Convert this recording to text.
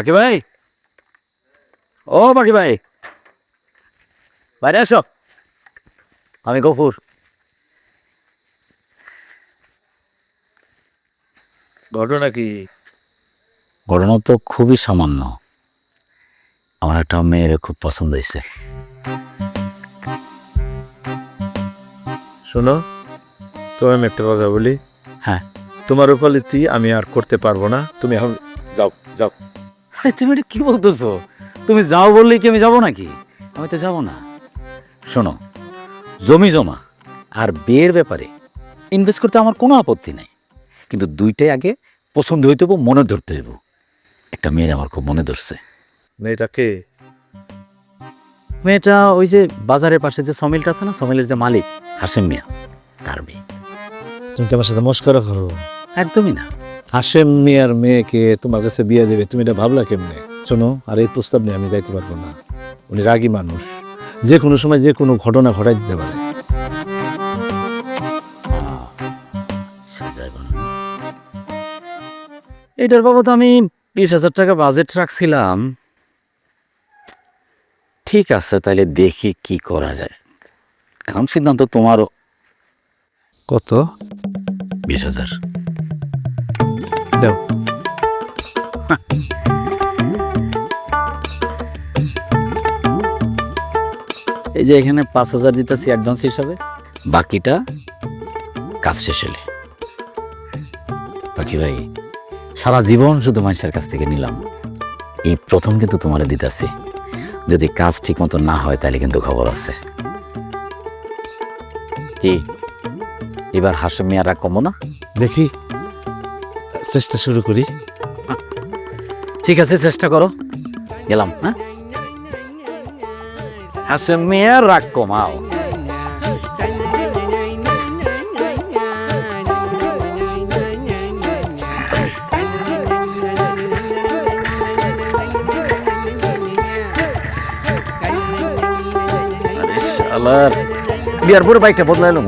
বাকি ভাই, ও বাকি ভাই, বাইরে আসো। আমি গফুর। ঘটনা কি? ঘটনা তো খুবই সামান্য। আমার একটা মেয়ের খুব পছন্দ হয়েছে। শোনো, তোমার আমি একটা কথা বলি। হ্যাঁ। তোমার ওকালতি আমি আর করতে পারবো না, তুমি এখন যাও যাও। আরে তুমি এটা কি বলতেছো? তুমি যাও বললেই কি আমি যাবো নাকি? আমি তো যাবো না। শোনো, জমি জমা আর বিয়ের ব্যাপারে ইনভেস্ট করতে আমার কোনো আপত্তি নাই, কিন্তু দুইটাই আগে পছন্দ হইতে হবো, মনে ধরতে হইব। একটা মেয়ের আমার খুব মনে ধরছে। মেয়েটাকে? মেয়েটা ওই যে বাজারের পাশে যে সমিলটা আছে না, সমিলের যে মালিক হাসেম মিয়া, তার মেয়ে। তুমি কি আমার সাথে মস্করা করো? একদমই না। হাশেম মিয়ার মেয়েকে তোমার কাছে বিয়ে দেবে, তুমি এটা ভাবলা কেমনে? শোনো, আর এই প্রস্তাব নিয়ে আমি যাইতে পারবো না। উনি রাগী মানুষ, যে কোনো সময় যে কোনো ঘটনা ঘটাই দিতে পারে। এটার বাবদ আমি 20,000 টাকা বাজেট রাখছিলাম। ঠিক আছে, তাইলে দেখি কি করা যায়। এখন সিদ্ধান্ত তোমারও। কত? 20,000। দাও। এই যে এখানে 5,000 দিতেছি অ্যাডভান্স হিসাবে, বাকিটা কাজ শেষ হলে। বাকি ভাই, সারা জীবন শুধু মানুষের কাছ থেকে নিলাম, এই প্রথম কিন্তু তোমারে দিতেছি। যদি কাজ ঠিক মতো না হয় তাহলে কিন্তু খবর আছে। কি এবার হাসেম মিয়ারা কমো না? দেখি, চেষ্টা শুরু করি। ঠিক আছে, চেষ্টা করো। গেলাম। হ্যাঁ, হাসেম মিয়ার রাগ কমাও। বিয়ার পরে বাইকটা বদলাইলো।